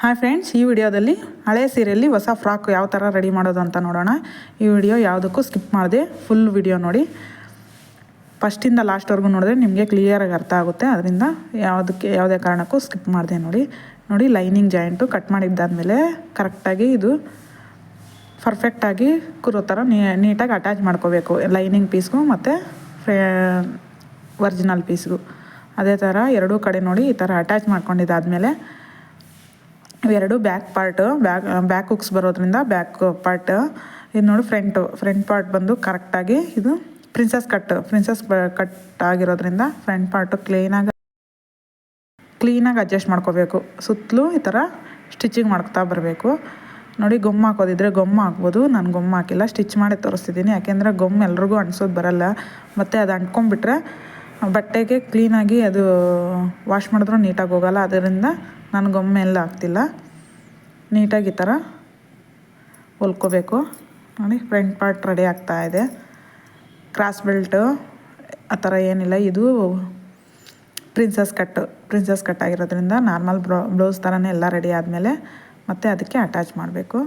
Hi friends, ಈ ವಿಡಿಯೋದಲ್ಲಿ ಹಳೆ ಸೀರೆಯಲ್ಲಿ ಹೊಸ ಫ್ರಾಕ್ ಯಾವ ಥರ ರೆಡಿ ಮಾಡೋದು ಅಂತ ನೋಡೋಣ. ಈ ವಿಡಿಯೋ ಯಾವುದಕ್ಕೂ ಸ್ಕಿಪ್ ಮಾಡಿದೆ, ಫುಲ್ ವಿಡಿಯೋ ನೋಡಿ. ಫಸ್ಟಿಂದ ಲಾಸ್ಟ್ವರೆಗೂ ನೋಡಿದ್ರೆ ನಿಮಗೆ ಕ್ಲಿಯರಾಗಿ ಅರ್ಥ ಆಗುತ್ತೆ. ಅದರಿಂದ ಯಾವುದೇ ಕಾರಣಕ್ಕೂ ಸ್ಕಿಪ್ ಮಾಡಿದೆ ನೋಡಿ. ಲೈನಿಂಗ್ ಜಾಯಿಂಟು ಕಟ್ ಮಾಡಿದ್ದಾದಮೇಲೆ ಕರೆಕ್ಟಾಗಿ ಇದು ಪರ್ಫೆಕ್ಟಾಗಿ ಕೂರೋ ಥರ ನೀಟಾಗಿ ಅಟ್ಯಾಚ್ ಮಾಡ್ಕೋಬೇಕು, ಲೈನಿಂಗ್ ಪೀಸ್ಗೂ ಮತ್ತು ಒರಿಜಿನಲ್ ಪೀಸ್ಗೂ. ಅದೇ ಥರ ಎರಡೂ ಕಡೆ ನೋಡಿ ಈ ಥರ ಅಟ್ಯಾಚ್ ಮಾಡ್ಕೊಂಡಿದ್ದಾದಮೇಲೆ ಇವೆರಡು ಬ್ಯಾಕ್ ಪಾರ್ಟು ಬ್ಯಾಕ್ ಹುಕ್ಸ್ ಬರೋದ್ರಿಂದ ಬ್ಯಾಕ್ ಪಾರ್ಟ್ ಇದು ನೋಡಿ ಫ್ರಂಟ್ ಪಾರ್ಟ್ ಬಂದು ಕರೆಕ್ಟಾಗಿ ಇದು ಪ್ರಿನ್ಸಸ್ ಕಟ್ ಆಗಿರೋದ್ರಿಂದ ಫ್ರಂಟ್ ಪಾರ್ಟು ಕ್ಲೀನಾಗಿ ಅಡ್ಜಸ್ಟ್ ಮಾಡ್ಕೋಬೇಕು. ಸುತ್ತಲೂ ಈ ಥರ ಸ್ಟಿಚಿಂಗ್ ಮಾಡ್ಕೊತಾ ಬರಬೇಕು. ನೋಡಿ, ಗೊಮ್ಮು ಹಾಕೋದಿದ್ರೆ ಗೊಮ್ಮು ಹಾಕ್ಬೋದು. ನಾನು ಗೊಮ್ಮು ಹಾಕಿಲ್ಲ, ಸ್ಟಿಚ್ ಮಾಡಿ ತೋರಿಸ್ತಿದ್ದೀನಿ. ಯಾಕೆಂದರೆ ಗೊಮ್ಮು ಎಲ್ರಿಗೂ ಅಂಟಿಸೋದು ಬರಲ್ಲ, ಮತ್ತು ಅದು ಅಂಟ್ಕೊಂಡ್ಬಿಟ್ರೆ ಬಟ್ಟೆಗೆ ಕ್ಲೀನಾಗಿ ಅದು ವಾಶ್ ಮಾಡಿದ್ರೂ ನೀಟಾಗಿ ಹೋಗಲ್ಲ. ಅದರಿಂದ ನಾನು ಗೊಮ್ಮೆ ಎಲ್ಲ ಹಾಕ್ತಿಲ್ಲ. ನೀಟಾಗಿ ಈ ಥರ ಹೊಲ್ಕೋಬೇಕು. ನೋಡಿ, ಫ್ರಂಟ್ ಪಾರ್ಟ್ ರೆಡಿ ಆಗ್ತಾಯಿದೆ. ಕ್ರಾಸ್ ಬೆಲ್ಟು ಆ ಥರ ಏನಿಲ್ಲ, ಇದು ಪ್ರಿನ್ಸಸ್ ಕಟ್ ಆಗಿರೋದ್ರಿಂದ ನಾರ್ಮಲ್ ಬ್ಲೌಸ್ ಥರನೇ ಎಲ್ಲ ರೆಡಿ ಆದಮೇಲೆ ಮತ್ತೆ ಅದಕ್ಕೆ ಅಟ್ಯಾಚ್ ಮಾಡಬೇಕು.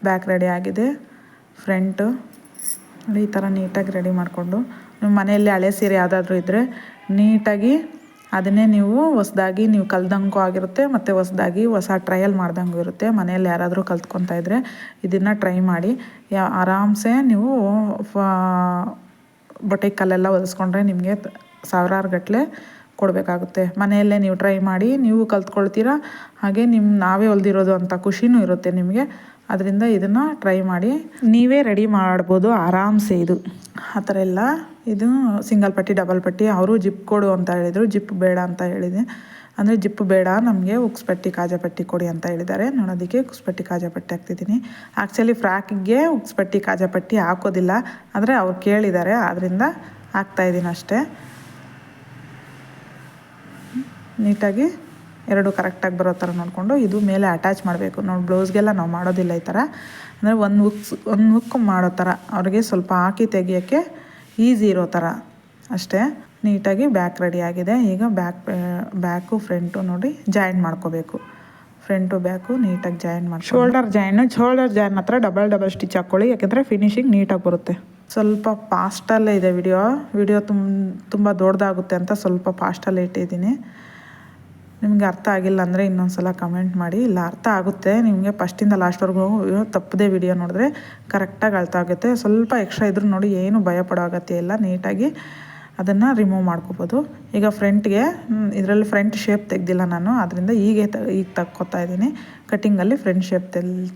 ಬ್ಯಾಕ್ ರೆಡಿ ಆಗಿದೆ. ಫ್ರಂಟು ನೋಡಿ ಈ ಥರ ನೀಟಾಗಿ ರೆಡಿ ಮಾಡಿಕೊಂಡು, ನಿಮ್ಮ ಮನೆಯಲ್ಲಿ ಹಳೆ ಸೀರೆ ಯಾವುದಾದ್ರೂ ಇದ್ದರೆ ನೀಟಾಗಿ ಅದನ್ನೇ ನೀವು ಹೊಸದಾಗಿ ನೀವು ಕಲ್ದಂಗೂ ಆಗಿರುತ್ತೆ, ಮತ್ತು ಹೊಸ ಟ್ರಯಲ್ ಮಾಡ್ದಂಗೂ ಇರುತ್ತೆ. ಮನೆಯಲ್ಲಿ ಯಾರಾದರೂ ಕಲ್ತ್ಕೊತಾ ಇದ್ದರೆ ಇದನ್ನು ಟ್ರೈ ಮಾಡಿ. ಆರಾಮ್ಸೆ ನೀವು ಬೊಟೆಗೆ ಕಲ್ಲೆಲ್ಲ ಹೊಲಿಸ್ಕೊಂಡ್ರೆ ನಿಮಗೆ ಸಾವಿರಾರು ಗಟ್ಟಲೆ ಕೊಡಬೇಕಾಗುತ್ತೆ. ಮನೆಯಲ್ಲೇ ನೀವು ಟ್ರೈ ಮಾಡಿ, ನೀವು ಕಲ್ತ್ಕೊಳ್ತೀರಾ, ಹಾಗೆ ನಾವೇ ಹೊಲ್ದಿರೋದು ಅಂತ ಖುಷಿನೂ ಇರುತ್ತೆ ನಿಮಗೆ. ಅದರಿಂದ ಇದನ್ನು ಟ್ರೈ ಮಾಡಿ, ನೀವೇ ರೆಡಿ ಮಾಡ್ಬೋದು ಆರಾಮ್ಸೆ. ಇದು ಆ ಥರ ಎಲ್ಲ ಇದು ಸಿಂಗಲ್ ಪಟ್ಟಿ, ಡಬಲ್ ಪಟ್ಟಿ. ಅವರು ಜಿಪ್ ಕೊಡು ಅಂತ ಹೇಳಿದರು, ಜಿಪ್ ಬೇಡ ಅಂತ ಹೇಳಿದೆ. ಅಂದರೆ ಜಿಪ್ ಬೇಡ, ನಮಗೆ ಉಕ್ಸ್ ಪಟ್ಟಿ ಕಾಜಾ ಪಟ್ಟಿ ಕೊಡಿ ಅಂತ ಹೇಳಿದ್ದಾರೆ. ನೋಡೋದಕ್ಕೆ ಉಕ್ಸ್ ಪಟ್ಟಿ ಕಾಜಾ ಪಟ್ಟಿ ಹಾಕ್ತಿದ್ದೀನಿ. ಆ್ಯಕ್ಚುಲಿ ಫ್ರಾಕಿಗೆ ಉಕ್ಸ್ ಪಟ್ಟಿ ಕಾಜಾ ಪಟ್ಟಿ ಹಾಕೋದಿಲ್ಲ, ಆದರೆ ಅವ್ರು ಕೇಳಿದ್ದಾರೆ, ಆದ್ದರಿಂದ ಹಾಕ್ತಾಯಿದ್ದೀನಿ ಅಷ್ಟೇ. ನೀಟಾಗಿ ಎರಡು ಕರೆಕ್ಟಾಗಿ ಬರೋ ಥರ ನೋಡಿಕೊಂಡು ಇದು ಮೇಲೆ ಅಟ್ಯಾಚ್ ಮಾಡಬೇಕು. ನೋಡಿ, ಬ್ಲೌಸ್ಗೆಲ್ಲ ನಾವು ಮಾಡೋದಿಲ್ಲ ಈ ಥರ. ಅಂದರೆ ಒಂದು ಹುಕ್ ಮಾಡೋ ಥರ ಅವ್ರಿಗೆ ಸ್ವಲ್ಪ ಹಾಕಿ ತೆಗಿಯೋಕ್ಕೆ ಈಸಿ ಇರೋ ಥರ ಅಷ್ಟೇ. ನೀಟಾಗಿ ಬ್ಯಾಕ್ ರೆಡಿ ಆಗಿದೆ. ಈಗ ಬ್ಯಾಕು ಫ್ರಂಟು ನೋಡಿ ಜಾಯಿನ್ ಮಾಡ್ಕೋಬೇಕು. ಫ್ರಂಟು ಬ್ಯಾಕು ನೀಟಾಗಿ ಜಾಯಿನ್ ಮಾಡಿ ಶೋಲ್ಡರ್ ಜಾಯಿನ್ ಹತ್ರ ಡಬಲ್ ಸ್ಟಿಚ್ ಹಾಕ್ಕೊಳ್ಳಿ, ಯಾಕೆಂದರೆ ಫಿನಿಶಿಂಗ್ ನೀಟಾಗಿ ಬರುತ್ತೆ. ಸ್ವಲ್ಪ ಫಾಸ್ಟಲ್ಲೇ ಇದೆ ವಿಡಿಯೋ ತುಂಬ ದೊಡ್ಡದಾಗುತ್ತೆ ಅಂತ ಸ್ವಲ್ಪ ಫಾಸ್ಟಲ್ಲೇ ಇಟ್ಟಿದ್ದೀನಿ. ನಿಮಗೆ ಅರ್ಥ ಆಗಿಲ್ಲ ಅಂದರೆ ಇನ್ನೊಂದು ಸಲ ಕಮೆಂಟ್ ಮಾಡಿ. ಇಲ್ಲ, ಅರ್ಥ ಆಗುತ್ತೆ ನಿಮಗೆ. ಫಸ್ಟಿಂದ ಲಾಸ್ಟ್ವರೆಗೂ ತಪ್ಪದೇ ವಿಡಿಯೋ ನೋಡಿದ್ರೆ ಕರೆಕ್ಟಾಗಿ ಅರ್ಥ ಆಗುತ್ತೆ. ಸ್ವಲ್ಪ ಎಕ್ಸ್ಟ್ರಾ ಇದ್ರೂ ನೋಡಿ, ಏನು ಭಯ ಪಡೋ ಅಗತ್ಯ ಇಲ್ಲ. ನೀಟಾಗಿ ಅದನ್ನು ರಿಮೂವ್ ಮಾಡ್ಕೋಬೋದು. ಈಗ ಫ್ರಂಟ್ಗೆ ಇದರಲ್ಲಿ ಫ್ರಂಟ್ ಶೇಪ್ ತೆಗ್ದಿಲ್ಲ ನಾನು, ಅದರಿಂದ ಈಗ ತಕ್ಕೋತಾ ಇದ್ದೀನಿ. ಕಟ್ಟಿಂಗಲ್ಲಿ ಫ್ರಂಟ್ ಶೇಪ್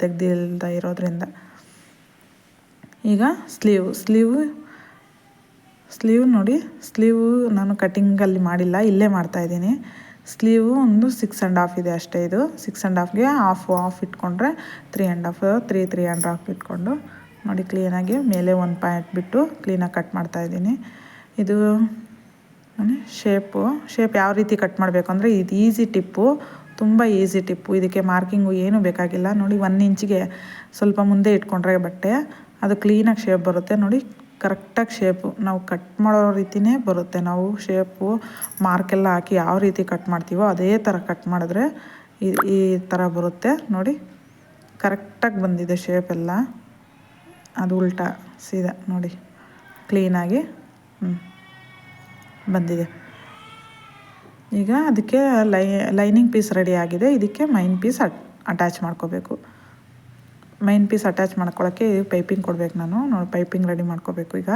ತೆಗ್ದಿಲ್ದ ಇರೋದ್ರಿಂದ. ಈಗ ಸ್ಲೀವ್ ನೋಡಿ, ಸ್ಲೀವ್ ನಾನು ಕಟ್ಟಿಂಗಲ್ಲಿ ಮಾಡಿಲ್ಲ, ಇಲ್ಲೇ ಮಾಡ್ತಾಯಿದ್ದೀನಿ. ಸ್ಲೀವು ಒಂದು 6.5 ಇದೆ ಅಷ್ಟೇ. ಇದು 6.5ಗೆ ಹಾಫ್ ಇಟ್ಕೊಂಡ್ರೆ 3.5 ಇಟ್ಕೊಂಡು ನೋಡಿ ಕ್ಲೀನಾಗಿ ಮೇಲೆ ಒಂದು ಪಾಯಿಂಟ್ ಬಿಟ್ಟು ಕ್ಲೀನಾಗಿ ಕಟ್ ಮಾಡ್ತಾಯಿದ್ದೀನಿ. ಇದು ಶೇಪ್ ಯಾವ ರೀತಿ ಕಟ್ ಮಾಡಬೇಕು ಅಂದರೆ ಇದು ಈಸಿ ಟಿಪ್ಪು, ತುಂಬ ಈಸಿ ಟಿಪ್ಪು. ಇದಕ್ಕೆ ಮಾರ್ಕಿಂಗು ಏನೂ ಬೇಕಾಗಿಲ್ಲ. ನೋಡಿ, 1 ಇಂಚಿಗೆ ಸ್ವಲ್ಪ ಮುಂದೆ ಇಟ್ಕೊಂಡ್ರೆ ಬಟ್ಟೆ ಅದು ಕ್ಲೀನಾಗಿ ಶೇಪ್ ಬರುತ್ತೆ. ನೋಡಿ, ಕರೆಕ್ಟಾಗಿ ಶೇಪು ನಾವು ಕಟ್ ಮಾಡೋ ರೀತಿಯೇ ಬರುತ್ತೆ. ನಾವು ಶೇಪು ಮಾರ್ಕೆಲ್ಲ ಹಾಕಿ ಯಾವ ರೀತಿ ಕಟ್ ಮಾಡ್ತೀವೋ ಅದೇ ಥರ ಕಟ್ ಮಾಡಿದ್ರೆ ಈ ಥರ ಬರುತ್ತೆ. ನೋಡಿ, ಕರೆಕ್ಟಾಗಿ ಬಂದಿದೆ ಶೇಪೆಲ್ಲ, ಅದು ಉಲ್ಟಾ ಸೀದಾ ನೋಡಿ ಕ್ಲೀನಾಗಿ ಬಂದಿದೆ. ಈಗ ಅದಕ್ಕೆ ಲೈನಿಂಗ್ ಪೀಸ್ ರೆಡಿ ಆಗಿದೆ. ಇದಕ್ಕೆ ಮೈನ್ ಪೀಸ್ ಅಟ್ಯಾಚ್ ಮಾಡ್ಕೋಬೇಕು. ಮೈನ್ ಪೀಸ್ ಅಟ್ಯಾಚ್ ಮಾಡ್ಕೊಳ್ಳೋಕ್ಕೆ ಪೈಪಿಂಗ್ ಕೊಡಬೇಕು ನಾನು. ನೋಡಿ, ಪೈಪಿಂಗ್ ರೆಡಿ ಮಾಡ್ಕೋಬೇಕು. ಈಗ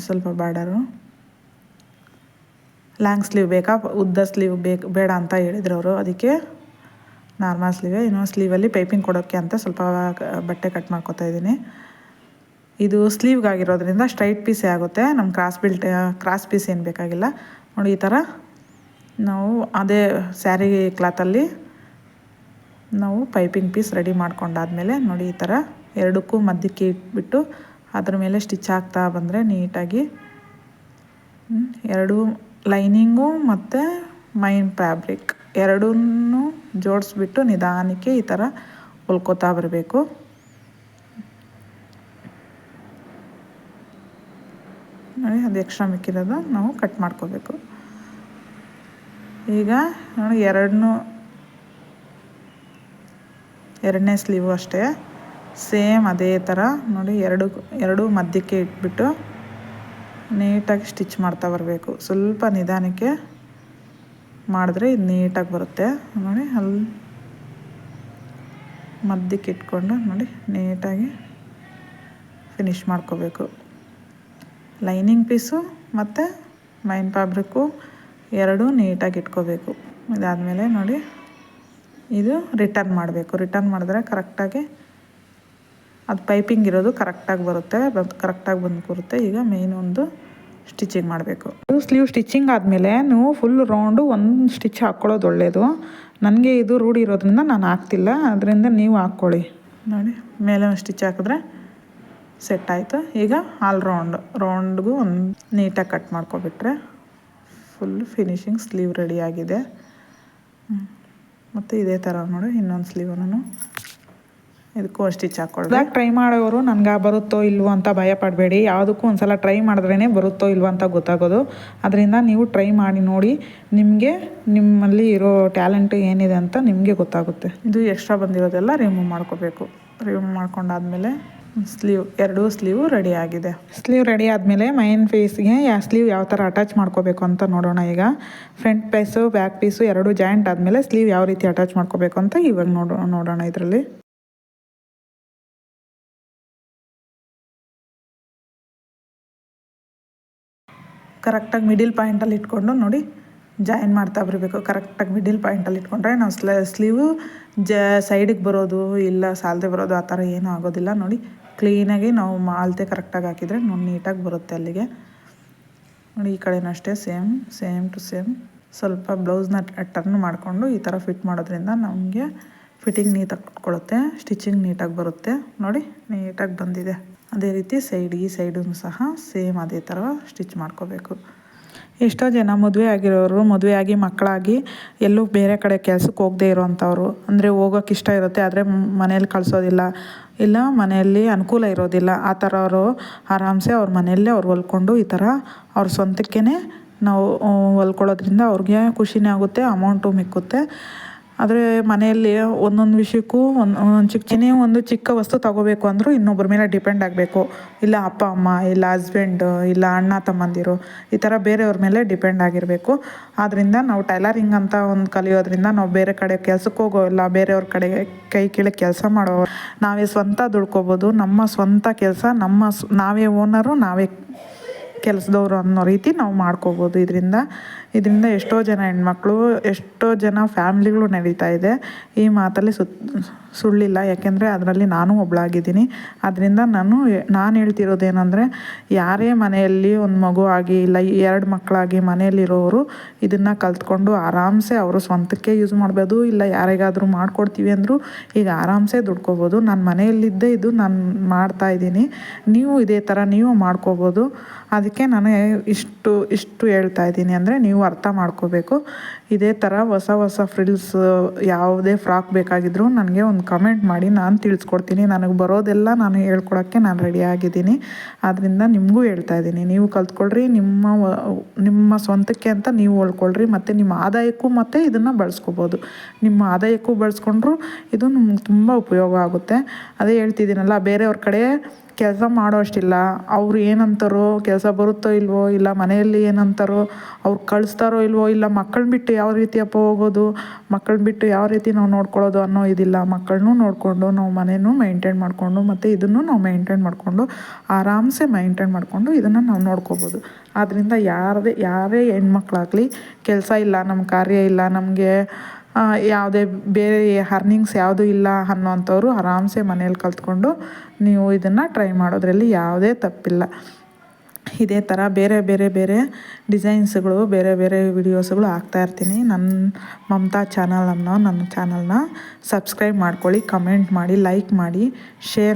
ಸ್ವಲ್ಪ ಬಾರ್ಡರು ಲಾಂಗ್ ಸ್ಲೀವ್ ಬೇಕಾ, ಉದ್ದ ಸ್ಲೀವ್ ಬೇಡ ಅಂತ ಹೇಳಿದ್ರು ಅವರು, ಅದಕ್ಕೆ ನಾರ್ಮಲ್ ಸ್ಲೀವೇ. ಇನ್ನೊಂದು ಸ್ಲೀವಲ್ಲಿ ಪೈಪಿಂಗ್ ಕೊಡೋಕ್ಕೆ ಅಂತ ಸ್ವಲ್ಪ ಬಟ್ಟೆ ಕಟ್ ಮಾಡ್ಕೊತಾ ಇದ್ದೀನಿ. ಇದು ಸ್ಲೀವ್ಗಾಗಿರೋದ್ರಿಂದ ಸ್ಟ್ರೈಟ್ ಪೀಸೇ ಆಗುತ್ತೆ. ನಮ್ಮ ಕ್ರಾಸ್ ಪೀಸ್ ಏನು ಬೇಕಾಗಿಲ್ಲ. ನೋಡಿ, ಈ ಥರ ನಾವು ಅದೇ ಸ್ಯಾರಿ ಕ್ಲಾತಲ್ಲಿ ನಾವು ಪೈಪಿಂಗ್ ಪೀಸ್ ರೆಡಿ ಮಾಡ್ಕೊಂಡಾದ್ಮೇಲೆ ನೋಡಿ ಈ ಥರ ಎರಡಕ್ಕೂ ಮಧ್ಯಕ್ಕೆ ಇಟ್ಬಿಟ್ಟು ಅದ್ರ ಮೇಲೆ ಸ್ಟಿಚ್ ಹಾಕ್ತಾ ಬಂದರೆ ನೀಟಾಗಿ ಎರಡು ಲೈನಿಂಗು ಮತ್ತು ಮೈನ್ ಫ್ಯಾಬ್ರಿಕ್ ಎರಡನ್ನೂ ಜೋಡಿಸ್ಬಿಟ್ಟು ನಿಧಾನಕ್ಕೆ ಈ ಥರ ಹೊಲ್ಕೋತಾ ಬರಬೇಕು. ನೋಡಿ, ಅದು ಎಕ್ಸ್ಟ್ರಾ ಮಿಕ್ಕಿರೋದು ನಾವು ಕಟ್ ಮಾಡ್ಕೋಬೇಕು. ಈಗ ನೋಡಿ ಎರಡನೇ ಸ್ಲೀವು ಅಷ್ಟೇ ಸೇಮ್ ಅದೇ ಥರ ನೋಡಿ ಎರಡು ಮಧ್ಯಕ್ಕೆ ಇಟ್ಬಿಟ್ಟು ನೀಟಾಗಿ ಸ್ಟಿಚ್ ಮಾಡ್ತಾ ಬರಬೇಕು. ಸ್ವಲ್ಪ ನಿಧಾನಕ್ಕೆ ಮಾಡಿದ್ರೆ ಇದು ನೀಟಾಗಿ ಬರುತ್ತೆ ನೋಡಿ. ಅಲ್ಲಿ ಮಧ್ಯಕ್ಕೆ ಇಟ್ಕೊಂಡು ನೋಡಿ ನೀಟಾಗಿ ಫಿನಿಶ್ ಮಾಡ್ಕೋಬೇಕು. ಲೈನಿಂಗ್ ಪೀಸು ಮತ್ತು ಮೈನ್ ಫ್ಯಾಬ್ರಿಕ್ಕು ಎರಡೂ ನೀಟಾಗಿ ಇಟ್ಕೋಬೇಕು. ಇದಾದಮೇಲೆ ನೋಡಿ ಇದು ರಿಟರ್ನ್ ಮಾಡಬೇಕು. ರಿಟರ್ನ್ ಮಾಡಿದ್ರೆ ಕರೆಕ್ಟಾಗಿ ಅದು ಪೈಪಿಂಗ್ ಇರೋದು ಕರೆಕ್ಟಾಗಿ ಬರುತ್ತೆ, ಕರೆಕ್ಟಾಗಿ ಬಂದು ಕೂರುತ್ತೆ. ಈಗ ಮೇನ್ ಒಂದು ಸ್ಟಿಚಿಂಗ್ ಮಾಡಬೇಕು. ಸ್ಲೀವ್ ಸ್ಟಿಚಿಂಗ್ ಆದಮೇಲೆ ನೀವು ಫುಲ್ ರೌಂಡು ಒಂದು ಸ್ಟಿಚ್ ಹಾಕ್ಕೊಳ್ಳೋದು ಒಳ್ಳೆಯದು. ನನಗೆ ಇದು ರೂಢಿ ಇರೋದ್ರಿಂದ ನಾನು ಹಾಕ್ತಿಲ್ಲ, ಅದರಿಂದ ನೀವು ಹಾಕ್ಕೊಳ್ಳಿ. ನೋಡಿ ಮೇಲೆ ಒಂದು ಸ್ಟಿಚ್ ಹಾಕಿದ್ರೆ ಸೆಟ್ ಆಯಿತು. ಈಗ ಆಲ್ ರೌಂಡ್ಗೂ ಒಂದು ನೀಟಾಗಿ ಕಟ್ ಮಾಡ್ಕೊಬಿಟ್ರೆ ಫುಲ್ ಫಿನಿಶಿಂಗ್ ಸ್ಲೀವ್ ರೆಡಿಯಾಗಿದೆ. ಮತ್ತು ಇದೇ ಥರ ನೋಡಿ ಇನ್ನೊಂದು ಸ್ಲೀವನ್ನು ಇದಕ್ಕೂ ಸ್ಟಿಚ್ ಹಾಕ್ಕೊಳ್ಳಿ. ಟ್ರೈ ಮಾಡೋರು ನನಗೆ ಬರುತ್ತೋ ಇಲ್ವೋ ಅಂತ ಭಯ ಪಡಬೇಡಿ. ಯಾವುದಕ್ಕೂ ಒಂದು ಸಲ ಟ್ರೈ ಮಾಡಿದ್ರೇ ಬರುತ್ತೋ ಇಲ್ವೋ ಅಂತ ಗೊತ್ತಾಗೋದು. ಅದರಿಂದ ನೀವು ಟ್ರೈ ಮಾಡಿ ನೋಡಿ, ನಿಮಗೆ ನಿಮ್ಮಲ್ಲಿ ಇರೋ ಟ್ಯಾಲೆಂಟ್ ಏನಿದೆ ಅಂತ ನಿಮಗೆ ಗೊತ್ತಾಗುತ್ತೆ. ಇದು ಎಕ್ಸ್ಟ್ರಾ ಬಂದಿರೋದೆಲ್ಲ ರಿಮೂವ್ ಮಾಡ್ಕೋಬೇಕು. ರಿಮೂವ್ ಮಾಡ್ಕೊಂಡಾದ್ಮೇಲೆ ಎರಡೂ ಸ್ಲೀವು ರೆಡಿ ಆಗಿದೆ. ಸ್ಲೀವ್ ರೆಡಿ ಆದಮೇಲೆ ಮೈನ್ ಫೇಸ್ಗೆ ಸ್ಲೀವ್ ಯಾವ ಥರ ಅಟ್ಯಾಚ್ ಮಾಡ್ಕೋಬೇಕು ಅಂತ ನೋಡೋಣ. ಈಗ ಫ್ರಂಟ್ ಪೀಸು ಬ್ಯಾಕ್ ಪೀಸು ಎರಡೂ ಜಾಯಿಂಟ್ ಆದಮೇಲೆ ಸ್ಲೀವ್ ಯಾವ ರೀತಿ ಅಟ್ಯಾಚ್ ಮಾಡ್ಕೋಬೇಕು ಅಂತ ಇವಾಗ ನೋಡೋಣ. ಇದರಲ್ಲಿ ಕರೆಕ್ಟಾಗಿ ಮಿಡಿಲ್ ಪಾಯಿಂಟಲ್ಲಿ ಇಟ್ಕೊಂಡು ನೋಡಿ ಜಾಯಿನ್ ಮಾಡ್ತಾ ಬರಬೇಕು. ಕರೆಕ್ಟಾಗಿ ಮಿಡಿಲ್ ಪಾಯಿಂಟಲ್ಲಿ ಇಟ್ಕೊಂಡ್ರೆ ನಾವು ಸ್ಲೀವು ಸೈಡಿಗೆ ಬರೋದು ಇಲ್ಲ ಸಾಲದೆ ಬರೋದು ಆ ಥರ ಏನೂ ಆಗೋದಿಲ್ಲ. ನೋಡಿ ಕ್ಲೀನಾಗಿ ನಾವು ಅಳತೆ ಕರೆಕ್ಟಾಗಿ ಹಾಕಿದರೆ ನೋಡಿ ನೀಟಾಗಿ ಬರುತ್ತೆ ಅಲ್ಲಿಗೆ. ನೋಡಿ ಈ ಕಡೆನೂ ಅಷ್ಟೇ ಸೇಮ್ ಟು ಸೇಮ್ ಸ್ವಲ್ಪ ಬ್ಲೌಸ್ನ ಟರ್ನ್ ಮಾಡಿಕೊಂಡು ಈ ಥರ ಫಿಟ್ ಮಾಡೋದ್ರಿಂದ ನಮಗೆ ಫಿಟ್ಟಿಂಗ್ ನೀಟಾಗಿ ಕೊಟ್ಕೊಳ್ಳುತ್ತೆ, ಸ್ಟಿಚಿಂಗ್ ನೀಟಾಗಿ ಬರುತ್ತೆ. ನೋಡಿ ನೀಟಾಗಿ ಬಂದಿದೆ. ಅದೇ ರೀತಿ ಈ ಸೈಡೂ ಸಹ ಸೇಮ್ ಅದೇ ಥರ ಸ್ಟಿಚ್ ಮಾಡ್ಕೋಬೇಕು. ಎಷ್ಟೋ ಜನ ಮದುವೆ ಆಗಿರೋರು, ಮದುವೆ ಆಗಿ ಮಕ್ಕಳಾಗಿ ಎಲ್ಲೂ ಬೇರೆ ಕಡೆ ಕೆಲಸಕ್ಕೆ ಹೋಗದೇ ಇರೋವಂಥವ್ರು, ಅಂದರೆ ಹೋಗೋಕೆ ಇಷ್ಟ ಇರುತ್ತೆ ಆದರೆ ಮನೇಲಿ ಕಳಿಸೋದಿಲ್ಲ, ಇಲ್ಲ ಮನೆಯಲ್ಲಿ ಅನುಕೂಲ ಇರೋದಿಲ್ಲ. ಆ ಥರ ಅವರು ಆರಾಮ್ಸೆ ಅವ್ರ ಮನೆಯಲ್ಲೇ ಅವ್ರು ಹೊಲ್ಕೊಂಡು ಈ ಥರ ಅವ್ರ ಸ್ವಂತಕ್ಕೇ ನಾವು ಹೊಲ್ಕೊಳ್ಳೋದ್ರಿಂದ ಅವ್ರಿಗೆ ಖುಷಿನೇ ಆಗುತ್ತೆ, ಅಮೌಂಟು ಮಿಕ್ಕುತ್ತೆ. ಆದರೆ ಮನೆಯಲ್ಲಿ ಒಂದೊಂದು ವಿಷಯಕ್ಕೂ ಒಂದು ಚಿಕ್ಕ ವಸ್ತು ತೊಗೋಬೇಕು ಅಂದರೂ ಇನ್ನೊಬ್ಬರ ಮೇಲೆ ಡಿಪೆಂಡ್ ಆಗಬೇಕು. ಇಲ್ಲ ಅಪ್ಪ ಅಮ್ಮ, ಇಲ್ಲ ಹಸ್ಬೆಂಡು, ಇಲ್ಲ ಅಣ್ಣ ತಮ್ಮಂದಿರು, ಈ ಥರ ಬೇರೆಯವ್ರ ಮೇಲೆ ಡಿಪೆಂಡ್ ಆಗಿರಬೇಕು. ಆದ್ದರಿಂದ ನಾವು ಟೈಲರಿಂಗ್ ಅಂತ ಒಂದು ಕಲಿಯೋದ್ರಿಂದ ನಾವು ಬೇರೆ ಕಡೆ ಕೆಲ್ಸಕ್ಕೆ ಹೋಗೋಲ್ಲ, ಬೇರೆಯವ್ರ ಕಡೆ ಕೈ ಕೆಳಗೆ ಕೆಲಸ ಮಾಡೋ, ನಾವೇ ಸ್ವಂತ ದುಡ್ಕೋಬೋದು. ನಮ್ಮ ಸ್ವಂತ ಕೆಲಸ ನಾವೇ ಓನರು, ನಾವೇ ಕೆಲಸದವರು ಅನ್ನೋ ರೀತಿ ನಾವು ಮಾಡ್ಕೋಬೋದು. ಇದರಿಂದ ಎಷ್ಟೋ ಜನ ಹೆಣ್ಮಕ್ಳು, ಎಷ್ಟೋ ಜನ ಫ್ಯಾಮ್ಲಿಗಳು ನಡೀತಾ ಇದೆ. ಈ ಮಾತಲ್ಲಿ ಸುಳ್ಳಿಲ್ಲ, ಯಾಕೆಂದರೆ ಅದರಲ್ಲಿ ನಾನು ಒಬ್ಬಳಾಗಿದ್ದೀನಿ. ಅದರಿಂದ ನಾನು ಹೇಳ್ತಿರೋದೇನೆಂದರೆ, ಯಾರೇ ಮನೆಯಲ್ಲಿ ಒಂದು ಮಗು ಆಗಿ ಇಲ್ಲ 2 ಮಕ್ಕಳಾಗಿ ಮನೆಯಲ್ಲಿರೋರು ಇದನ್ನು ಕಲ್ತ್ಕೊಂಡು ಆರಾಮ್ಸೆ ಅವರು ಸ್ವಂತಕ್ಕೆ ಯೂಸ್ ಮಾಡ್ಬೋದು. ಇಲ್ಲ ಯಾರಿಗಾದರೂ ಮಾಡಿಕೊಡ್ತೀವಿ ಅಂದರೂ ಈಗ ಆರಾಮ್ಸೆ ದುಡ್ಕೋಬೋದು. ನಾನು ಮನೆಯಲ್ಲಿದ್ದೇ ಇದು ನಾನು ಮಾಡ್ತಾಯಿದ್ದೀನಿ. ನೀವು ಇದೇ ಥರ ನೀವು ಮಾಡ್ಕೋಬೋದು. ಅದಕ್ಕೆ ನಾನು ಇಷ್ಟು ಹೇಳ್ತಾ ಇದ್ದೀನಿ, ಅಂದರೆ ನೀವು ಅರ್ಥ ಮಾಡ್ಕೋಬೇಕು. ಇದೇ ಥರ ಹೊಸ ಫ್ರಿಲ್ಸ್ ಯಾವುದೇ ಫ್ರಾಕ್ ಬೇಕಾಗಿದ್ದರೂ ನನಗೆ ಒಂದು ಕಮೆಂಟ್ ಮಾಡಿ, ನಾನು ತಿಳಿಸ್ಕೊಡ್ತೀನಿ. ನನಗೆ ಬರೋದೆಲ್ಲ ನಾನು ಹೇಳ್ಕೊಡೋಕ್ಕೆ ನಾನು ರೆಡಿ ಆಗಿದ್ದೀನಿ. ಆದ್ದರಿಂದ ನಿಮಗೂ ಹೇಳ್ತಾ ಇದ್ದೀನಿ, ನೀವು ಕಲ್ತ್ಕೊಳ್ರಿ, ನಿಮ್ಮ ಸ್ವಂತಕ್ಕೆ ಅಂತ ನೀವು ಹೊಲ್ಕೊಳ್ರಿ. ಮತ್ತು ನಿಮ್ಮ ಆದಾಯಕ್ಕೂ ಮತ್ತು ಇದನ್ನು ಬಳಸ್ಕೋಬೋದು. ನಿಮ್ಮ ಆದಾಯಕ್ಕೂ ಬಳಸ್ಕೊಂಡ್ರು ಇದು ನಿಮ್ಗೆ ತುಂಬ ಉಪಯೋಗ ಆಗುತ್ತೆ. ಅದೇ ಹೇಳ್ತಿದ್ದೀನಲ್ಲ, ಬೇರೆಯವ್ರ ಕಡೆ ಕೆಲಸ ಮಾಡೋ ಅಷ್ಟಿಲ್ಲ. ಅವ್ರು ಏನಂತಾರೋ, ಕೆಲಸ ಬರುತ್ತೋ ಇಲ್ವೋ, ಇಲ್ಲ ಮನೆಯಲ್ಲಿ ಏನಂತಾರೋ, ಅವ್ರು ಕಳಿಸ್ತಾರೋ ಇಲ್ವೋ, ಇಲ್ಲ ಮಕ್ಕಳನ್ನ ಬಿಟ್ಟು ಯಾವ ರೀತಿ ಅಪ್ಪ ಹೋಗೋದು, ಮಕ್ಕಳನ್ನ ಬಿಟ್ಟು ಯಾವ ರೀತಿ ನಾವು ನೋಡ್ಕೊಳ್ಳೋದು ಅನ್ನೋ ಇದಿಲ್ಲ. ಮಕ್ಕಳನ್ನೂ ನೋಡಿಕೊಂಡು ನಾವು ಮನೇನೂ ಮೈಂಟೈನ್ ಮಾಡಿಕೊಂಡು ಮತ್ತು ಇದನ್ನು ನಾವು ಮೈಂಟೈನ್ ಮಾಡಿಕೊಂಡು ಆರಾಮ್ಸೆ ಮೈಂಟೈನ್ ಮಾಡಿಕೊಂಡು ಇದನ್ನು ನಾವು ನೋಡ್ಕೋಬೋದು. ಆದ್ದರಿಂದ ಯಾರೇ ಹೆಣ್ಮಕ್ಳಾಗಲಿ ಕೆಲಸ ಇಲ್ಲ, ನಮ್ಮ ಕಾರ್ಯ ಇಲ್ಲ, ನಮಗೆ ಯಾವುದೇ ಬೇರೆ ಅರ್ನಿಂಗ್ಸ್ ಯಾವುದೂ ಇಲ್ಲ ಅನ್ನೋವಂಥವ್ರು ಆರಾಮ್ಸೆ ಮನೇಲಿ ಕಲ್ತ್ಕೊಂಡು ನೀವು ಇದನ್ನು ಟ್ರೈ ಮಾಡೋದ್ರಲ್ಲಿ ಯಾವುದೇ ತಪ್ಪಿಲ್ಲ. ಇದೇ ಥರ ಬೇರೆ ಡಿಸೈನ್ಸ್ಗಳು, ಬೇರೆ ವಿಡಿಯೋಸ್ಗಳು ಹಾಕ್ತಾಯಿರ್ತೀನಿ. ಮಮತಾ ಚಾನಲ್ ಅನ್ನೋ ನನ್ನ ಚಾನಲ್ನ ಸಬ್ಸ್ಕ್ರೈಬ್ ಮಾಡ್ಕೊಳ್ಳಿ, ಕಮೆಂಟ್ ಮಾಡಿ, ಲೈಕ್ ಮಾಡಿ, ಶೇರ್